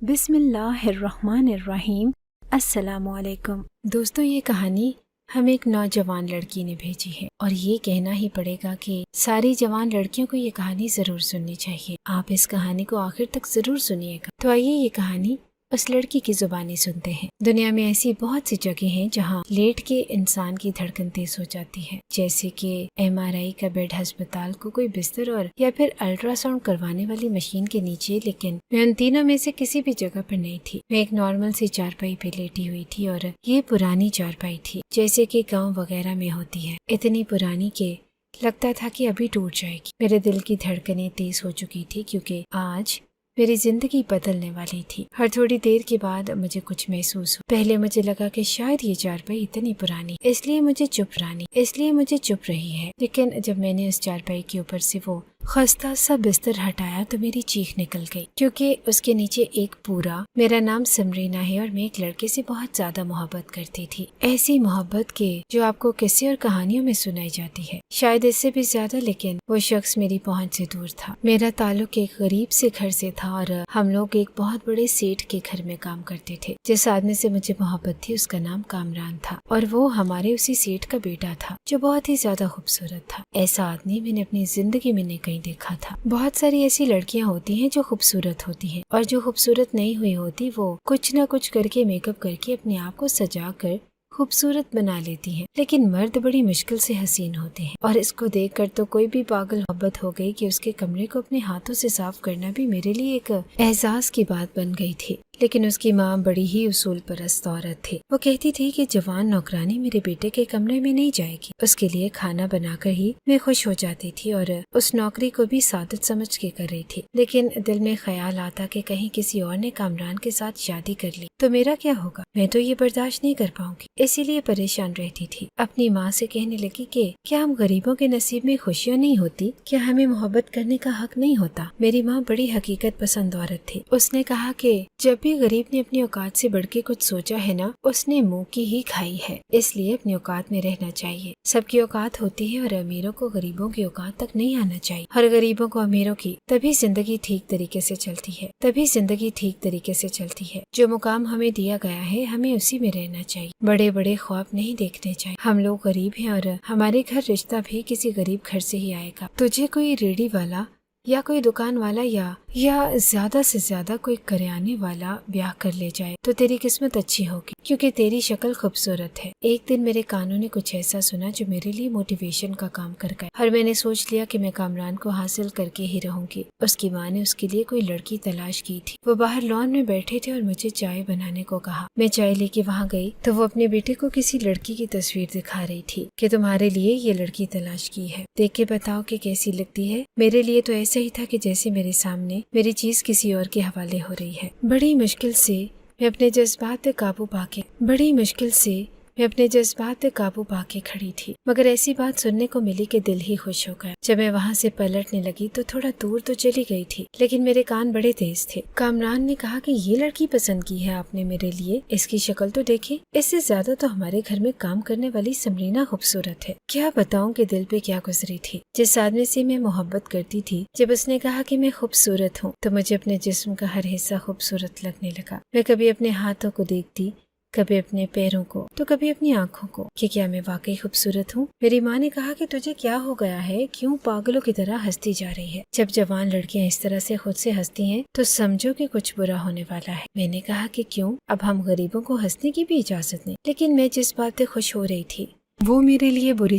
بسم اللہ الرحمن الرحیم۔ السلام علیکم دوستوں، یہ کہانی ہمیں ایک نوجوان لڑکی نے بھیجی ہے اور یہ کہنا ہی پڑے گا کہ ساری جوان لڑکیوں کو یہ کہانی ضرور سننی چاہیے۔ آپ اس کہانی کو آخر تک ضرور سنیے گا۔ تو آئیے یہ کہانی اس لڑکی کی زبانی سنتے ہیں۔ دنیا میں ایسی بہت سی جگہ ہیں جہاں لیٹ کے انسان کی دھڑکن تیز ہو جاتی ہے، جیسے کہ MRI کا بیڈ ہسپتال کو کوئی بستر اور یا پھر الٹرا ساؤنڈ کروانے والی مشین کے نیچے۔ لیکن میں ان تینوں میں سے کسی بھی جگہ پر نہیں تھی۔ میں ایک نارمل سی چارپائی پہ لیٹی ہوئی تھی اور یہ پرانی چارپائی تھی، جیسے کہ گاؤں وغیرہ میں ہوتی ہے، اتنی پرانی کہ لگتا تھا کہ ابھی ٹوٹ جائے گی۔ میرے دل کی دھڑکنیں تیز ہو چکی تھی کیونکہ آج میری زندگی بدلنے والی تھی۔ ہر تھوڑی دیر کے بعد مجھے کچھ محسوس ہوا۔ پہلے مجھے لگا کہ شاید یہ چارپائی اتنی پرانی اس لیے مجھے چپ رہی ہے، لیکن جب میں نے اس چارپائی کے اوپر سے وہ خستہ سا بستر ہٹایا تو میری چیخ نکل گئی، کیونکہ اس کے نیچے ایک پورا میرا نام سمرینا ہے اور میں ایک لڑکے سے بہت زیادہ محبت کرتی تھی۔ ایسی محبت کے جو آپ کو قصے اور کہانیوں میں سنائی جاتی ہے، شاید اس سے بھی زیادہ، لیکن وہ شخص میری پہنچ سے دور تھا۔ میرا تعلق ایک غریب سے گھر سے تھا اور ہم لوگ ایک بہت بڑے سیٹھ کے گھر میں کام کرتے تھے۔ جس آدمی سے مجھے محبت تھی اس کا نام کامران تھا اور وہ ہمارے اسی سیٹھ کا بیٹا تھا جو بہت ہی زیادہ خوبصورت تھا۔ ایسا آدمی میں نے اپنی زندگی میں نہیں دیکھا تھا۔ بہت ساری ایسی لڑکیاں ہوتی ہیں جو خوبصورت ہوتی ہیں اور جو خوبصورت نہیں ہوئی ہوتی وہ کچھ نہ کچھ کر کے میک اپ کر کے اپنے آپ کو سجا کر خوبصورت بنا لیتی ہیں، لیکن مرد بڑی مشکل سے حسین ہوتے ہیں، اور اس کو دیکھ کر تو کوئی بھی پاگل محبت ہو گئی کہ اس کے کمرے کو اپنے ہاتھوں سے صاف کرنا بھی میرے لیے ایک اعزاز کی بات بن گئی تھی۔ لیکن اس کی ماں بڑی ہی اصول پرست عورت تھی۔ وہ کہتی تھی کہ جوان نوکرانی میرے بیٹے کے کمرے میں نہیں جائے گی، اس کے لیے کھانا بنا کر ہی میں خوش ہو جاتی تھی اور اس نوکری کو بھی سعادت سمجھ کے کر رہی تھی۔ لیکن دل میں خیال آتا کہ کہیں کسی اور نے کامران کے ساتھ شادی کر لی تو میرا کیا ہوگا، میں تو یہ برداشت نہیں کر پاؤں گی۔ اسی لیے پریشان رہتی تھی۔ اپنی ماں سے کہنے لگی کہ کیا ہم غریبوں کے نصیب میں خوشیاں نہیں ہوتی، کیا ہمیں محبت کرنے کا حق نہیں ہوتا۔ میری ماں بڑی حقیقت پسند عورت تھی۔ اس نے کہا کہ جب بھی غریب نے اپنی اوقات سے بڑھ کے کچھ سوچا ہے نا، اس نے منہ کی ہی کھائی ہے، اس لیے اپنی اوقات میں رہنا چاہیے۔ سب کی اوقات ہوتی ہے اور امیروں کو غریبوں کی اوقات تک نہیں آنا چاہیے، اور غریبوں کو امیروں کی، تبھی زندگی ٹھیک طریقے سے چلتی ہے۔ جو مقام ہمیں دیا گیا ہے ہمیں اسی میں رہنا چاہیے، بڑے بڑے خواب نہیں دیکھنے چاہیے۔ ہم لوگ غریب ہیں اور ہمارے گھر رشتہ بھی کسی غریب گھر سے ہی آئے گا۔ تجھے کوئی ریڑھی والا یا کوئی دکان والا یا زیادہ سے زیادہ کوئی کریانے والا بیاہ کر لے جائے تو تیری قسمت اچھی ہوگی، کیونکہ تیری شکل خوبصورت ہے۔ ایک دن میرے کانوں نے کچھ ایسا سنا جو میرے لیے موٹیویشن کا کام کر گیا، اور میں نے سوچ لیا کہ میں کامران کو حاصل کر کے ہی رہوں گی۔ اس کی ماں نے اس کے لیے کوئی لڑکی تلاش کی تھی۔ وہ باہر لان میں بیٹھے تھے اور مجھے چائے بنانے کو کہا۔ میں چائے لے کے وہاں گئی تو وہ اپنے بیٹے کو کسی لڑکی کی تصویر دکھا رہی تھی کہ تمہارے لیے یہ لڑکی تلاش کی ہے، دیکھ کے بتاؤ کہ کیسی لگتی ہے۔ میرے لیے تو ایسا ہی تھا کہ جیسے میرے سامنے میری چیز کسی اور کے حوالے ہو رہی ہے۔ بڑی مشکل سے میں اپنے جذبات پہ قابو پا کے کھڑی تھی، مگر ایسی بات سننے کو ملی کہ دل ہی خوش ہو گیا۔ جب میں وہاں سے پلٹنے لگی تو تھوڑا دور تو چلی گئی تھی، لیکن میرے کان بڑے تیز تھے۔ کامران نے کہا کہ یہ لڑکی پسند کی ہے آپ نے میرے لیے، اس کی شکل تو دیکھیں، اس سے زیادہ تو ہمارے گھر میں کام کرنے والی سمرینا خوبصورت ہے۔ کیا بتاؤں کہ دل پہ کیا گزری تھی۔ جس آدمی سے میں محبت کرتی تھی، جب اس نے کہا کہ میں خوبصورت ہوں تو مجھے اپنے جسم کا ہر حصہ خوبصورت لگنے لگا۔ میں کبھی اپنے ہاتھوں کو دیکھتی، کبھی اپنے پیروں کو تو کبھی اپنی آنکھوں کو کہ کیا میں واقعی خوبصورت ہوں۔ میری ماں نے کہا کہ تجھے کیا ہو گیا ہے، کیوں پاگلوں کی طرح ہنستی جا رہی ہے۔ جب جوان لڑکیاں اس طرح سے خود سے ہنستی ہیں تو سمجھو کہ کچھ برا ہونے والا ہے۔ میں نے کہا کہ کیوں، اب ہم غریبوں کو ہنسنے کی بھی اجازت نہیں۔ لیکن میں جس بات سے خوش ہو رہی تھی وہ میرے لیے بری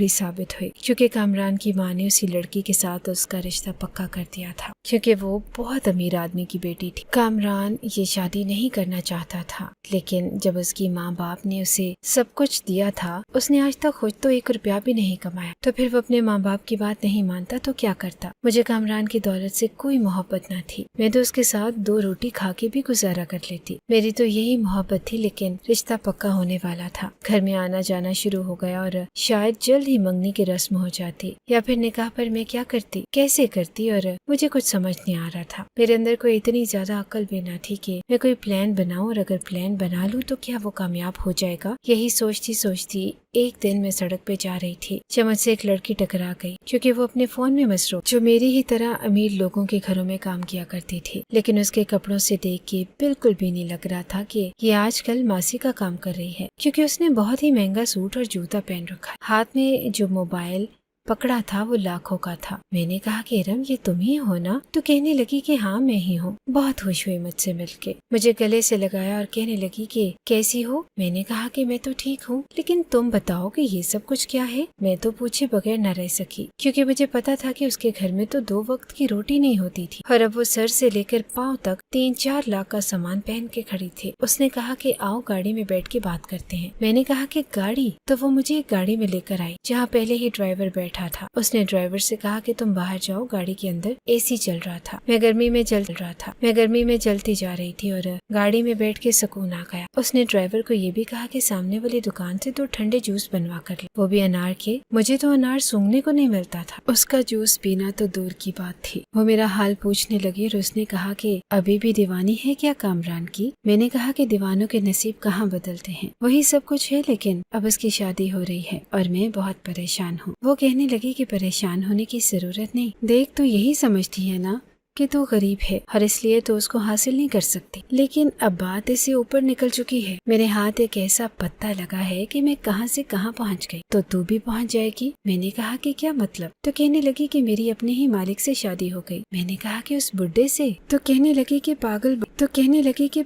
ثابت ہوئی، کیونکہ کامران کی ماں نے اسی لڑکی کے ساتھ اس کا رشتہ پکا کر دیا تھا، کیونکہ وہ بہت امیر آدمی کی بیٹی تھی۔ کامران یہ شادی نہیں کرنا چاہتا تھا، لیکن جب اس کی ماں باپ نے اسے سب کچھ دیا تھا، اس نے آج تک خود تو 1 روپیہ بھی نہیں کمایا، تو پھر وہ اپنے ماں باپ کی بات نہیں مانتا تو کیا کرتا۔ مجھے کامران کی دولت سے کوئی محبت نہ تھی، میں تو اس کے ساتھ 2 روٹی کھا کے بھی گزارا کر لیتی۔ میری تو یہی محبت تھی، لیکن رشتہ پکا ہونے والا تھا۔ گھر میں آنا جانا شروع ہو گیا اور شاید جلد ہی منگنی کی رسم ہو جاتی، یا پھر نکاح پر میں کیا کرتی، کیسے کرتی، اور مجھے کچھ سمجھ نہیں آ رہا تھا۔ میرے اندر کوئی اتنی زیادہ عقل بھی نہ تھی کہ میں کوئی پلان بناؤں، اور اگر پلان بنا لوں تو کیا وہ کامیاب ہو جائے گا۔ یہی سوچتی ایک دن میں سڑک پہ جا رہی تھی جب مجھ سے ایک لڑکی ٹکرا گئی، کیونکہ وہ اپنے فون میں مصروف، جو میری ہی طرح امیر لوگوں کے گھروں میں کام کیا کرتی تھی، لیکن اس کے کپڑوں سے دیکھ کے بالکل بھی نہیں لگ رہا تھا کہ یہ آج کل ماسی کا کام کر رہی ہے، کیونکہ اس نے بہت ہی مہنگا سوٹ اور جوتا پہن رکھا، ہاتھ میں جو موبائل پکڑا تھا وہ لاکھوں کا تھا۔ میں نے کہا کہ ارم یہ تم ہی ہو نا؟ تو کہنے لگی کہ ہاں میں ہی ہوں۔ بہت خوش ہوئی مجھ سے مل کے، مجھے گلے سے لگایا اور کہنے لگی کہ کیسی ہو؟ میں نے کہا کہ میں تو ٹھیک ہوں، لیکن تم بتاؤ کہ یہ سب کچھ کیا ہے؟ میں تو پوچھے بغیر نہ رہ سکی، کیونکہ مجھے پتا تھا کہ اس کے گھر میں تو 2 وقت کی روٹی نہیں ہوتی تھی، اور اب وہ سر سے لے کر پاؤں تک 3-4 لاکھ کا سامان پہن کے کھڑی تھی۔ اس نے کہا کہ آؤ گاڑی میں بیٹھ کے بات کرتے ہیں۔ میں نے کہا کہ گاڑی؟ تو وہ مجھے ایک گاڑی میں لے کر آئی جہاں پہلے ہی ڈرائیور بیٹھا تھا۔ اس نے ڈرائیور سے کہا کہ تم باہر جاؤ، گاڑی کے اندر اے سی چل رہا تھا۔ میں گرمی میں جلتی جا رہی تھی اور گاڑی میں بیٹھ کے سکون آ گیا۔ اس نے ڈرائیور کو یہ بھی کہا کہ سامنے والی دکان سے 2 ٹھنڈے جوس بنوا کر لے، وہ بھی انار کے۔ مجھے تو انار سونگھنے کو نہیں ملتا تھا، اس کا جوس پینا تو دور کی بات تھی۔ وہ میرا حال پوچھنے لگی اور اس نے کہا کہ ابھی بھی دیوانی ہے کیا کامران کی؟ میں نے کہا کہ دیوانوں کے نصیب کہاں بدلتے ہیں، وہی سب کچھ ہے، لیکن اب اس کی شادی ہو رہی ہے اور میں بہت پریشان ہوں۔ وہ کہنے لگی کہ پریشان ہونے کی ضرورت نہیں، دیکھ تو یہی سمجھتی ہے نا کہ تو غریب ہے اور اس لیے تو اس کو حاصل نہیں کر سکتی، لیکن اب بات اس سے اوپر نکل چکی ہے۔ میرے ہاتھ ایک ایسا پتا لگا ہے کہ میں کہاں سے کہاں پہنچ گئی، تو بھی پہنچ جائے گی؟ میں نے کہا کہ کیا مطلب؟ تو کہنے لگی کہ میری اپنے ہی مالک سے شادی ہو گئی۔ میں نے کہا کہ اس بڈھے سے؟ تو کہنے لگی کہ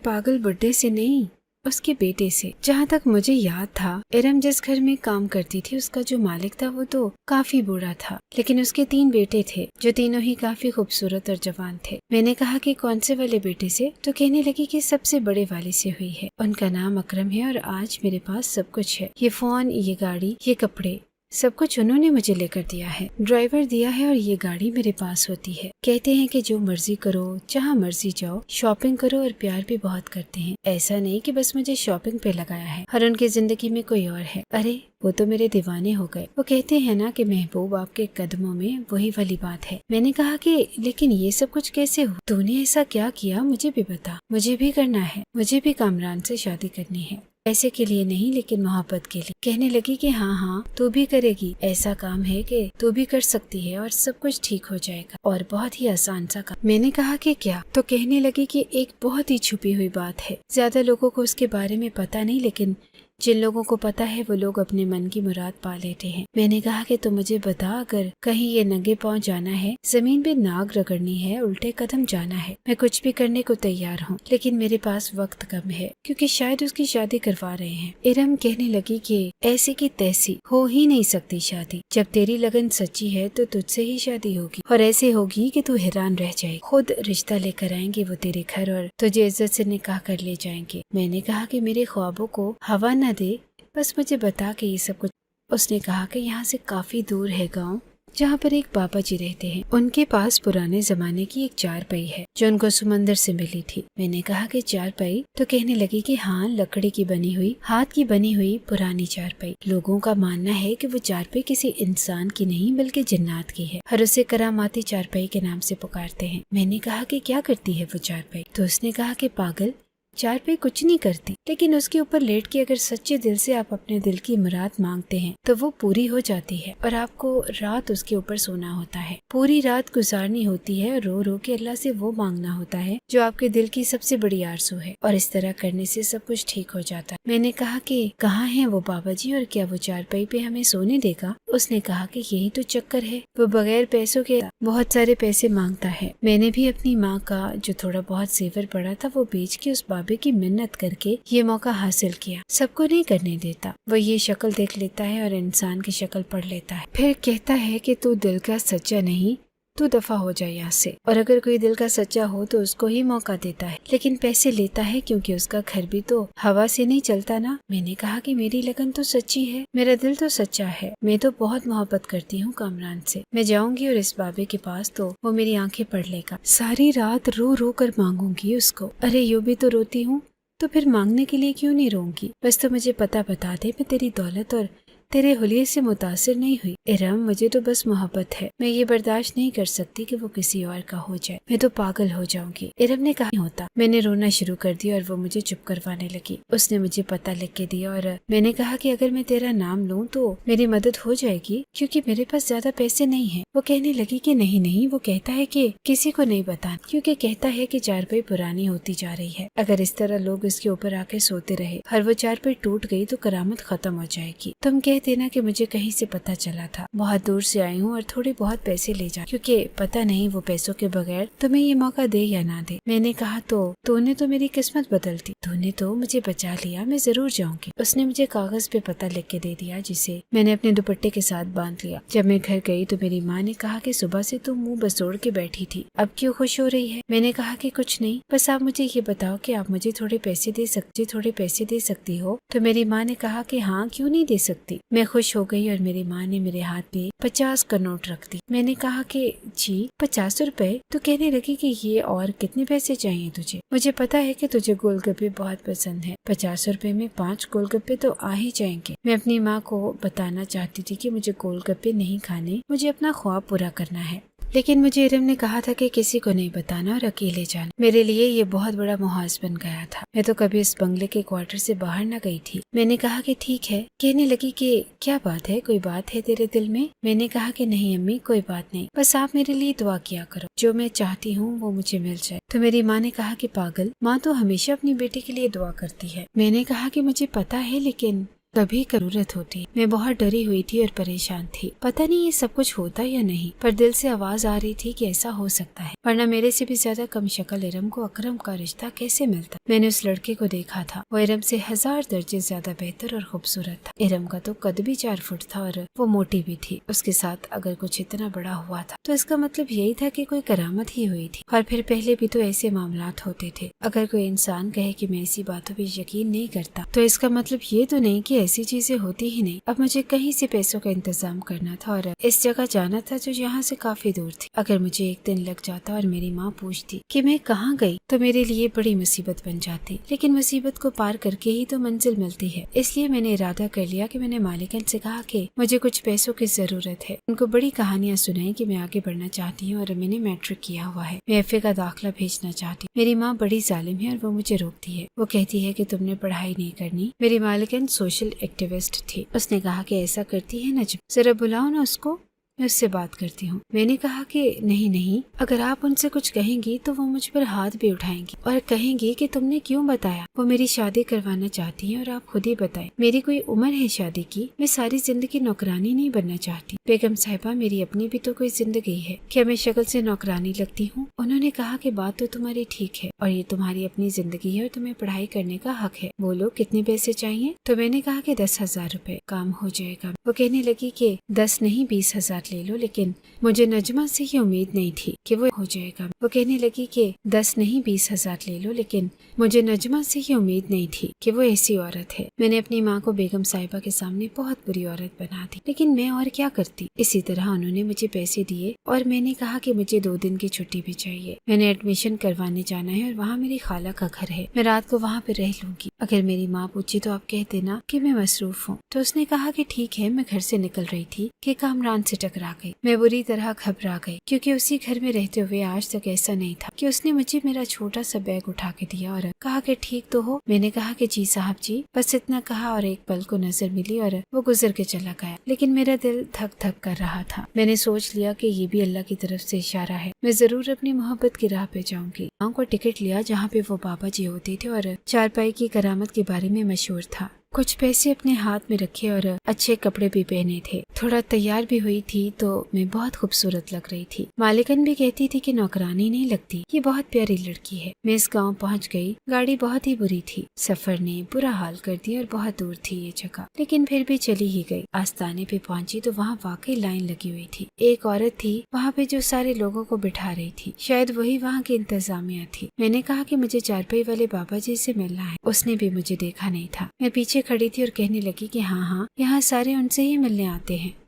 پاگل بڈھے سے نہیں، اس کے بیٹے سے۔ جہاں تک مجھے یاد تھا، ارم جس گھر میں کام کرتی تھی اس کا جو مالک تھا وہ تو کافی بوڑھا تھا، لیکن اس کے 3 بیٹے تھے جو تینوں ہی کافی خوبصورت اور جوان تھے۔ میں نے کہا کہ کون سے والے بیٹے سے؟ تو کہنے لگی کہ سب سے بڑے والے سے ہوئی ہے، ان کا نام اکرم ہے اور آج میرے پاس سب کچھ ہے، یہ فون، یہ گاڑی، یہ کپڑے، سب کچھ انہوں نے مجھے لے کر دیا ہے، ڈرائیور دیا ہے اور یہ گاڑی میرے پاس ہوتی ہے۔ کہتے ہیں کہ جو مرضی کرو، جہاں مرضی جاؤ، شاپنگ کرو اور پیار بھی بہت کرتے ہیں۔ ایسا نہیں کہ بس مجھے شاپنگ پہ لگایا ہے اور ان کی زندگی میں کوئی اور ہے۔ ارے وہ تو میرے دیوانے ہو گئے۔ وہ کہتے ہیں نا کہ محبوب آپ کے قدموں میں، وہی والی بات ہے۔ میں نے کہا کہ لیکن یہ سب کچھ کیسے ہو؟ تو نے ایسا کیا کیا مجھے بھی بتا، مجھے بھی کرنا ہے، مجھے بھی کامران سے شادی کرنی ہے، پیسے کے لیے نہیں لیکن محبت کے لیے۔ کہنے لگی کہ ہاں تو بھی کرے گی، ایسا کام ہے کہ تو بھی کر سکتی ہے اور سب کچھ ٹھیک ہو جائے گا، اور بہت ہی آسان سا کام۔ میں نے کہا کہ کیا؟ تو کہنے لگی کہ ایک بہت ہی چھپی ہوئی بات ہے، زیادہ لوگوں کو اس کے بارے میں پتا نہیں، لیکن جن لوگوں کو پتا ہے وہ لوگ اپنے من کی مراد پا لیتے ہیں۔ میں نے کہا کہ تو مجھے بتا، اگر کہیں یہ ننگے پاؤں جانا ہے، زمین پہ ناک رگڑنی ہے، الٹے قدم جانا ہے، میں کچھ بھی کرنے کو تیار ہوں، لیکن میرے پاس وقت کم ہے کیونکہ شاید اس کی شادی کروا رہے ہیں۔ ارم کہنے لگی کہ ایسی کی تیسی ہو ہی نہیں سکتی شادی، جب تیری لگن سچی ہے تو تجھ سے ہی شادی ہوگی، اور ایسے ہوگی کہ تو حیران رہ جائے، خود رشتہ لے کر آئیں گے وہ تیرے گھر اور تجھے عزت سے نکاح کر لے جائیں گے۔ میں نے کہا کہ میرے خوابوں کو ہوا نہ دے، بس مجھے بتا کہ یہ سب کچھ۔ اس نے کہا کہ یہاں سے کافی دور ہے گاؤں جہاں پر ایک بابا جی رہتے ہیں، ان کے پاس پرانے زمانے کی ایک چارپائی ہے جو ان کو سمندر سے ملی تھی۔ میں نے کہا کہ چارپائی؟ تو کہنے لگی کہ ہاں، لکڑی کی بنی ہوئی، ہاتھ کی بنی ہوئی پرانی چارپائی۔ لوگوں کا ماننا ہے کہ وہ چارپائی کسی انسان کی نہیں بلکہ جنات کی ہے، اور اسے کراماتی چارپائی کے نام سے پکارتے ہیں۔ میں نے کہا کہ کیا کرتی ہے وہ چارپائی؟ تو اس نے کہا کہ پاگل، چارپائی کچھ نہیں کرتی، لیکن اس کے اوپر لیٹ کے اگر سچے دل سے آپ اپنے دل کی مراد مانگتے ہیں تو وہ پوری ہو جاتی ہے، اور آپ کو رات اس کے اوپر سونا ہوتا ہے، پوری رات گزارنی ہوتی ہے، رو رو کے اللہ سے وہ مانگنا ہوتا ہے جو آپ کے دل کی سب سے بڑی آرزو ہے، اور اس طرح کرنے سے سب کچھ ٹھیک ہو جاتا ہے۔ میں نے کہا کہ کہاں ہیں وہ بابا جی اور کیا وہ چارپائی پہ ہمیں سونے دے گا؟ اس نے کہا کہ یہی تو چکر ہے، وہ بغیر پیسوں کے بہت سارے پیسے مانگتا ہے۔ میں نے بھی اپنی ماں کا جو تھوڑا بہت زیور پڑا تھا وہ بیچ کے اس بابے کی منت کر کے یہ موقع حاصل کیا۔ سب کو نہیں کرنے دیتا، وہ یہ شکل دیکھ لیتا ہے اور انسان کی شکل پڑھ لیتا ہے، پھر کہتا ہے کہ تو دل کا سچا نہیں، تو دفع ہو جائے یہاں سے، اور اگر کوئی دل کا سچا ہو تو اس کو ہی موقع دیتا ہے، لیکن پیسے لیتا ہے کیونکہ اس کا گھر بھی تو ہوا سے نہیں چلتا نا۔ میں نے کہا کہ میری لگن تو سچی ہے، میرا دل تو سچا ہے، میں تو بہت محبت کرتی ہوں کامران سے، میں جاؤں گی اور اس بابے کے پاس تو وہ میری آنکھیں پڑھ لے گا، ساری رات رو رو کر مانگوں گی اس کو۔ ارے یوں بھی تو روتی ہوں، تو پھر مانگنے کے لیے کیوں نہیں رہوں گی؟ بس تو مجھے پتہ بتا دے، میں تیری دولت اور تیرے حلیے سے متاثر نہیں ہوئی۔ ارم مجھے تو بس محبت ہے، میں یہ برداشت نہیں کر سکتی کہ وہ کسی اور کا ہو جائے، میں تو پاگل ہو جاؤں گی۔ ارم نے کہا نہیں ہوتا۔ میں نے رونا شروع کر دیا اور وہ مجھے چپ کروانے لگی۔ اس نے مجھے پتہ لکھ کے دیا اور میں نے کہا کہ اگر میں تیرا نام لوں تو میری مدد ہو جائے گی کیونکہ میرے پاس زیادہ پیسے نہیں ہیں۔ وہ کہنے لگی کہ نہیں، وہ کہتا ہے کہ کسی کو نہیں بتانا کیونکہ کہتا ہے کہ چارپائی پرانی ہوتی جا رہی ہے، اگر اس طرح لوگ اس کے اوپر آ کے سوتے رہے اور وہ چارپائی ٹوٹ گئی تو کرامت ختم ہو جائے گی۔ تم کہہ دینا کہ مجھے کہیں سے پتہ چلا تھا، بہت دور سے آئی ہوں اور تھوڑے بہت پیسے لے جا کیونکہ پتہ نہیں وہ پیسوں کے بغیر تمہیں یہ موقع دے یا نہ دے۔ میں نے کہا تو نے تو میری قسمت بدل دی، تو نے تو مجھے بچا لیا، میں ضرور جاؤں گی۔ اس نے مجھے کاغذ پہ پتہ لکھ کے دے دیا جسے میں نے اپنے دوپٹے کے ساتھ باندھ لیا۔ جب میں گھر گئی تو میری ماں نے کہا کہ صبح سے تم منہ بسوڑ کے بیٹھی تھی، اب کیوں خوش ہو رہی ہے؟ میں نے کہا کہ کچھ نہیں، بس آپ مجھے یہ بتاؤ کہ آپ مجھے تھوڑے پیسے دے سکتی ہو؟ تو میری ماں نے کہا کہ ہاں، کیوں نہیں دے سکتی۔ میں خوش ہو گئی اور میری ماں نے میرے ہاتھ پہ 50 کا نوٹ رکھ دی۔ میں نے کہا کہ جی 50 روپے؟ تو کہنے لگی کہ یہ اور کتنے پیسے چاہیے تجھے؟ مجھے پتا ہے کہ تجھے گول گپے بہت پسند ہے، 50 روپے میں 5 گول گپے تو آ ہی جائیں گے۔ میں اپنی ماں کو بتانا چاہتی تھی کہ مجھے گول گپے نہیں کھانے، مجھے اپنا خواب پورا کرنا ہے، لیکن مجھے ارم نے کہا تھا کہ کسی کو نہیں بتانا اور اکیلے جانا۔ میرے لیے یہ بہت بڑا محاذ بن گیا تھا، میں تو کبھی اس بنگلے کے کوارٹر سے باہر نہ گئی تھی۔ میں نے کہا کہ ٹھیک ہے۔ کہنے لگی کہ کیا بات ہے، کوئی بات ہے تیرے دل میں؟ میں نے کہا کہ نہیں امی، کوئی بات نہیں، بس آپ میرے لیے دعا کیا کرو، جو میں چاہتی ہوں وہ مجھے مل جائے۔ تو میری ماں نے کہا کہ پاگل، ماں تو ہمیشہ اپنی بیٹی کے لیے دعا کرتی ہے۔ میں نے کہا کہ مجھے پتا ہے لیکن کبھی ضرورت ہوتی ہے۔ میں بہت ڈری ہوئی تھی اور پریشان تھی، پتہ نہیں یہ سب کچھ ہوتا یا نہیں، پر دل سے آواز آ رہی تھی کہ ایسا ہو سکتا ہے، ورنہ میرے سے بھی زیادہ کم شکل ارم کو اکرم کا رشتہ کیسے ملتا؟ میں نے اس لڑکے کو دیکھا تھا، وہ ارم سے 1000 درجے زیادہ بہتر اور خوبصورت تھا۔ ارم کا تو قد بھی 4 فٹ تھا اور وہ موٹی بھی تھی۔ اس کے ساتھ اگر کچھ اتنا بڑا ہوا تھا تو اس کا مطلب یہی تھا کہ کوئی کرامت ہی ہوئی تھی، اور پھر پہلے بھی تو ایسے معاملات ہوتے تھے۔ اگر کوئی انسان کہے کہ میں ایسی باتوں پہ یقین نہیں کرتا تو اس کا مطلب یہ تو نہیں کہ ایسی چیزیں ہوتی ہی نہیں۔ اب مجھے کہیں سے پیسوں کا انتظام کرنا تھا اور اس جگہ جانا تھا جو یہاں سے کافی دور تھی۔ اگر مجھے ایک دن لگ جاتا اور میری ماں پوچھتی کہ میں کہاں گئی تو میرے لیے بڑی مصیبت بن جاتی، لیکن مصیبت کو پار کر کے ہی تو منزل ملتی ہے۔ اس لیے میں نے ارادہ کر لیا کہ میں نے مالکن سے کہا کہ مجھے کچھ پیسوں کی ضرورت ہے۔ ان کو بڑی کہانیاں سنائی کہ میں آگے بڑھنا چاہتی ہوں اور میں نے میٹرک کیا ہوا ہے، میں ایف اے کا داخلہ بھیجنا چاہتی ہوں۔ میری ماں بڑی ظالم ہے اور وہ مجھے روکتی ہے، وہ کہتی ہے کہ تم نے پڑھائی نہیں کرنی۔ میری مالکن سوشل ایکٹیوسٹ تھی، اس نے کہا کہ ایسا کرتی ہے نجم، ذرا بلاؤ نا اس کو، میں اس سے بات کرتی ہوں۔ میں نے کہا کہ نہیں، اگر آپ ان سے کچھ کہیں گی تو وہ مجھ پر ہاتھ بھی اٹھائیں گی اور کہیں گی کہ تم نے کیوں بتایا۔ وہ میری شادی کروانا چاہتی ہیں اور آپ خود ہی بتائیں، میری کوئی عمر ہے شادی کی؟ میں ساری زندگی نوکرانی نہیں بننا چاہتی۔ بیگم صاحبہ، میری اپنی بھی تو کوئی زندگی ہے، کیا میں شکل سے نوکرانی لگتی ہوں؟ انہوں نے کہا کہ بات تو تمہاری ٹھیک ہے اور یہ تمہاری اپنی زندگی ہے اور تمہیں پڑھائی کرنے کا حق ہے، بولو کتنے پیسے چاہیے؟ تو میں نے کہا کہ 10,000 روپے، کام ہو جائے گا۔ وہ کہنے لگی کہ 10 نہیں 20,000 لے لو، لیکن مجھے نجمہ سے یہ امید نہیں تھی کہ وہ ہو جائے گا۔ وہ کہنے لگی کہ 10 نہیں 20,000 لے لو، لیکن مجھے نجمہ سے یہ امید نہیں تھی کہ وہ ایسی عورت ہے۔ میں نے اپنی ماں کو بیگم صاحبہ کے سامنے بہت بری عورت بنا دی، لیکن میں اور کیا کرتی؟ اسی طرح انہوں نے مجھے پیسے دیے اور میں نے کہا کہ مجھے 2 دن کی چھٹی بھی چاہیے، میں نے ایڈمیشن کروانے جانا ہے اور وہاں میری خالہ کا گھر ہے، میں رات کو وہاں پہ رہ لوں گی۔ اگر میری ماں پوچھی تو آپ کہہ دینا کہ میں مصروف ہوں۔ تو اس نے کہا کہ ٹھیک ہے۔ میں گھر سے نکل رہی تھی کہ کامران سے ٹکرا گئی، میں بری طرح گھبرا گئی کیونکہ اسی گھر میں رہتے ہوئے آج تک ایسا نہیں تھا کہ اس نے مجھے میرا چھوٹا سا بیگ اٹھا کے دیا اور کہا کہ ٹھیک تو ہو؟ میں نے کہا کہ جی صاحب جی، بس اتنا کہا اور ایک پل کو نظر ملی اور وہ گزر کے چلا گیا، لیکن میرا دل دھک دھک کر رہا تھا۔ میں نے سوچ لیا کہ یہ بھی اللہ کی طرف سے اشارہ ہے، میں ضرور اپنی محبت کی راہ پہ جاؤں گی۔ گاؤں کو ٹکٹ لیا جہاں پہ وہ بابا جی ہوتے تھے اور چارپائی کی کرامت کے بارے میں مشہور تھا۔ کچھ پیسے اپنے ہاتھ میں رکھے اور اچھے کپڑے بھی پہنے تھے، تھوڑا تیار بھی ہوئی تھی تو میں بہت خوبصورت لگ رہی تھی۔ مالکن بھی کہتی تھی کہ نوکرانی نہیں لگتی، یہ بہت پیاری لڑکی ہے۔ میں اس گاؤں پہنچ گئی، گاڑی بہت ہی بری تھی، سفر نے برا حال کر دیا اور بہت دور تھی یہ جگہ، لیکن پھر بھی چلی ہی گئی۔ آستانے پہ پہنچی تو وہاں واقعی لائن لگی ہوئی تھی، ایک عورت تھی وہاں پہ جو سارے لوگوں کو بٹھا رہی تھی، شاید وہی وہاں کی انتظامیہ تھی۔ میں نے کہا کہ مجھے چارپائی والے بابا جی سے ملنا ہے، اس نے بھی مجھے دیکھا نہیں تھا۔ میں پیچھے کھڑی تھی اور کہنے لگی کہ ہاں یہاں سارے ان سے ہی ملنے آتے ہیں۔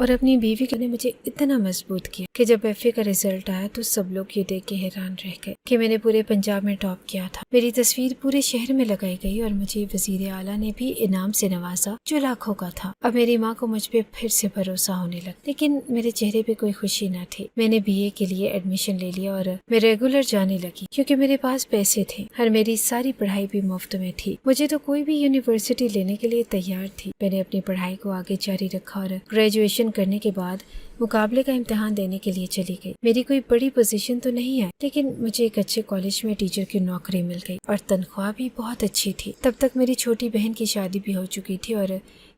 اور اپنی بیوی نے مجھے اتنا مضبوط کیا کہ جب FA کا رزلٹ آیا تو سب لوگ یہ دیکھ کے حیران رہ گئے کہ میں نے پورے پنجاب میں ٹاپ کیا تھا۔ میری تصویر پورے شہر میں لگائی گئی اور مجھے وزیر اعلیٰ نے بھی انعام سے نوازا جو لاکھوں کا تھا۔ اب میری ماں کو مجھ پہ پھر سے بھروسہ ہونے لگا، لیکن میرے چہرے پہ کوئی خوشی نہ تھی۔ میں نے BA کے لیے ایڈمیشن لے لیا اور میں ریگولر جانے لگی کیونکہ میرے پاس پیسے تھے اور میری ساری پڑھائی بھی مفت میں تھی۔ مجھے تو کوئی بھی یونیورسٹی لینے کے لیے تیار تھی۔ میں نے اپنی پڑھائی کو آگے جاری رکھا اور گریجویشن کرنے کے بعد مقابلے کا امتحان دینے کے لیے چلی گئی۔ میری کوئی بڑی پوزیشن تو نہیں آئی، لیکن مجھے ایک اچھے کالج میں ٹیچر کی نوکری مل گئی اور تنخواہ بھی بہت اچھی تھی۔ تب تک میری چھوٹی بہن کی شادی بھی ہو چکی تھی اور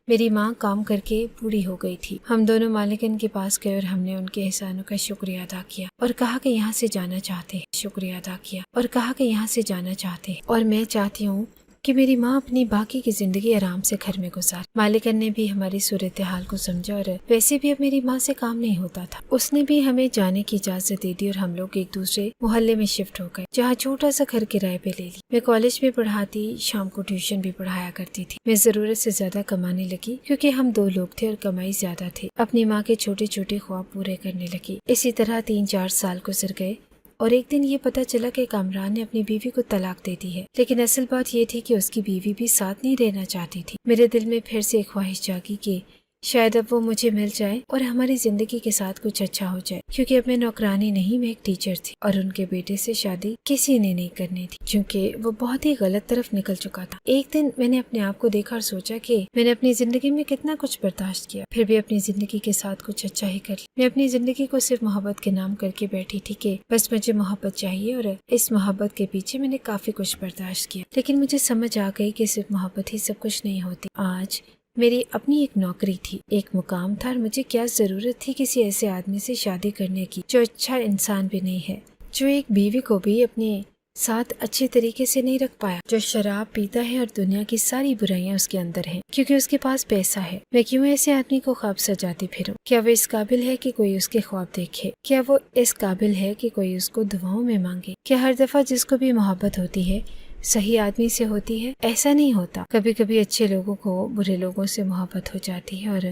میری ماں کام کر کے بوڑھی ہو گئی تھی۔ ہم دونوں مالکن کے پاس گئے اور ہم نے ان کے احسانوں کا شکریہ ادا کیا اور کہا کہ یہاں سے جانا چاہتے ہیں۔ شکریہ ادا کیا اور کہا کہ یہاں سے جانا چاہتے ہیں اور میں چاہتی ہوں کہ میری ماں اپنی باقی کی زندگی آرام سے گھر میں گزارے۔ مالکن نے بھی ہماری صورتحال کو سمجھا اور ویسے بھی اب میری ماں سے کام نہیں ہوتا تھا۔ اس نے بھی ہمیں جانے کی اجازت دے دی اور ہم لوگ ایک دوسرے محلے میں شفٹ ہو گئے جہاں چھوٹا سا گھر کرائے پہ لے لی۔ میں کالج میں پڑھاتی، شام کو ٹیوشن بھی پڑھایا کرتی تھی۔ میں ضرورت سے زیادہ کمانے لگی کیونکہ ہم 2 لوگ تھے اور کمائی زیادہ تھی۔ اپنی ماں کے چھوٹے چھوٹے خواب پورے کرنے لگی۔ اسی طرح 3-4 سال گزر گئے اور ایک دن یہ پتہ چلا کہ کامران نے اپنی بیوی کو طلاق دے دی ہے، لیکن اصل بات یہ تھی کہ اس کی بیوی بھی ساتھ نہیں رہنا چاہتی تھی۔ میرے دل میں پھر سے ایک خواہش جاگی کہ شاید اب وہ مجھے مل جائے اور ہماری زندگی کے ساتھ کچھ اچھا ہو جائے، کیونکہ اب میں نوکرانی نہیں، میں ایک ٹیچر تھی اور ان کے بیٹے سے شادی کسی نے نہیں کرنی تھی کیونکہ وہ بہت ہی غلط طرف نکل چکا تھا۔ ایک دن میں نے اپنے آپ کو دیکھا اور سوچا کہ میں نے اپنی زندگی میں کتنا کچھ برداشت کیا، پھر بھی اپنی زندگی کے ساتھ کچھ اچھا ہی کر لیا۔ میں اپنی زندگی کو صرف محبت کے نام کر کے بیٹھی تھی کہ بس مجھے محبت چاہیے، اور اس محبت کے پیچھے میں نے کافی کچھ برداشت کیا، لیکن مجھے سمجھ آ گئی کہ صرف محبت ہی سب کچھ نہیں ہوتی۔ آج میری اپنی ایک نوکری تھی، ایک مقام تھا، اور مجھے کیا ضرورت تھی کسی ایسے آدمی سے شادی کرنے کی جو اچھا انسان بھی نہیں ہے، جو ایک بیوی کو بھی اپنے ساتھ اچھے طریقے سے نہیں رکھ پایا، جو شراب پیتا ہے اور دنیا کی ساری برائیاں اس کے اندر ہیں کیونکہ اس کے پاس پیسہ ہے۔ میں کیوں ایسے آدمی کو خواب سجاتی پھروں؟ کیا وہ اس قابل ہے کہ کوئی اس کے خواب دیکھے؟ کیا وہ اس قابل ہے کہ کوئی اس کو دعاؤں میں مانگے؟ کیا ہر دفعہ جس کو بھی محبت ہوتی ہے صحیح آدمی سے ہوتی ہے؟ ایسا نہیں ہوتا۔ کبھی کبھی اچھے لوگوں کو برے لوگوں سے محبت ہو جاتی ہے اور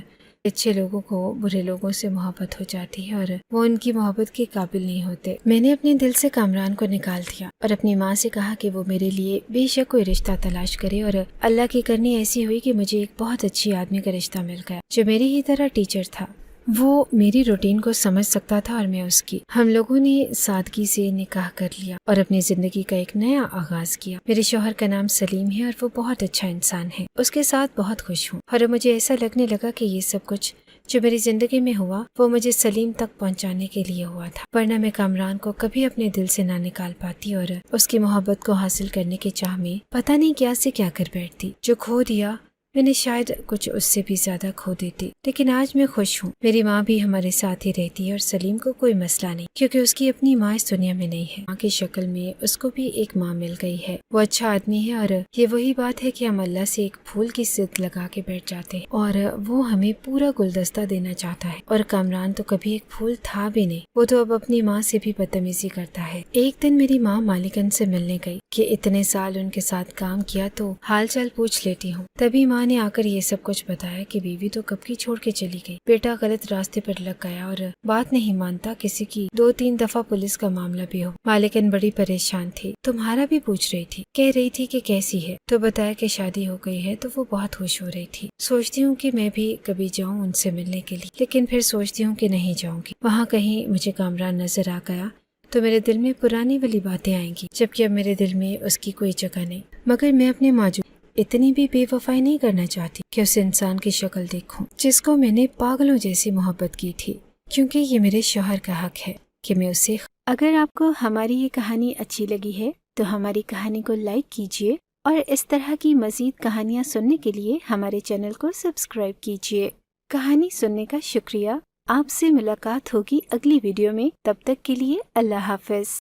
اچھے لوگوں کو برے لوگوں سے محبت ہو جاتی ہے اور وہ ان کی محبت کے قابل نہیں ہوتے۔ میں نے اپنے دل سے کامران کو نکال دیا اور اپنی ماں سے کہا کہ وہ میرے لیے بے شک کوئی رشتہ تلاش کرے، اور اللہ کی کرنی ایسی ہوئی کہ مجھے ایک بہت اچھی آدمی کا رشتہ مل گیا جو میری ہی طرح ٹیچر تھا۔ وہ میری روٹین کو سمجھ سکتا تھا اور میں اس کی۔ ہم لوگوں نے سادگی سے نکاح کر لیا اور اپنی زندگی کا ایک نیا آغاز کیا۔ میرے شوہر کا نام سلیم ہے اور وہ بہت اچھا انسان ہے، اس کے ساتھ بہت خوش ہوں، اور مجھے ایسا لگنے لگا کہ یہ سب کچھ جو میری زندگی میں ہوا وہ مجھے سلیم تک پہنچانے کے لیے ہوا تھا، ورنہ میں کامران کو کبھی اپنے دل سے نہ نکال پاتی اور اس کی محبت کو حاصل کرنے کے چاہ میں پتہ نہیں کیا سے کیا کر بیٹھتی۔ جو کھو دیا میں نے شاید کچھ اس سے بھی زیادہ کھو دیتی، لیکن آج میں خوش ہوں۔ میری ماں بھی ہمارے ساتھ ہی رہتی ہے اور سلیم کو کوئی مسئلہ نہیں کیونکہ اس کی اپنی ماں اس دنیا میں نہیں ہے۔ ماں کی شکل میں اس کو بھی ایک ماں مل گئی ہے، وہ اچھا آدمی ہے، اور یہ وہی بات ہے کہ ہم اللہ سے ایک پھول کی ضد لگا کے بیٹھ جاتے ہیں اور وہ ہمیں پورا گلدستہ دینا چاہتا ہے، اور کامران تو کبھی ایک پھول تھا بھی نہیں، وہ تو اب اپنی ماں سے بھی بدتمیزی کرتا ہے۔ ایک دن میری ماں مالکن سے ملنے گئی کہ اتنے سال ان کے ساتھ کام کیا تو حال چال پوچھ لیتی ہوں۔ تبھی ماں نے آ کر یہ سب کچھ بتایا کہ بیوی تو کب کی چھوڑ کے چلی گئی، بیٹا غلط راستے پر لگ گیا اور بات نہیں مانتا، کسی کی 2-3 دفعہ پولیس کا معاملہ بھی ہو۔ مالکن بڑی پریشان تھی، تمہارا بھی پوچھ رہی تھی، کہہ رہی تھی کہ کیسی ہے، تو بتایا کہ شادی ہو گئی ہے، تو وہ بہت خوش ہو رہی تھی۔ سوچتی ہوں کہ میں بھی کبھی جاؤں ان سے ملنے کے لیے، لیکن پھر سوچتی ہوں کہ نہیں جاؤں گی۔ وہاں کہیں مجھے کامران نظر آ گیا تو میرے دل میں پرانی والی باتیں آئیں گی، جبکہ اب میرے دل میں اس کی کوئی جگہ نہیں، مگر میں اپنے موجود اتنی بھی بے وفائی نہیں کرنا چاہتی کہ اس انسان کی شکل دیکھوں جس کو میں نے پاگلوں جیسی محبت کی تھی، کیونکہ یہ میرے شوہر کا حق ہے کہ میں اسے۔ اگر آپ کو ہماری یہ کہانی اچھی لگی ہے تو ہماری کہانی کو لائک کیجیے اور اس طرح کی مزید کہانیاں سننے کے لیے ہمارے چینل کو سبسکرائب کیجیے۔ کہانی سننے کا شکریہ۔ آپ سے ملاقات ہوگی اگلی ویڈیو میں، تب تک کے لیے اللہ حافظ۔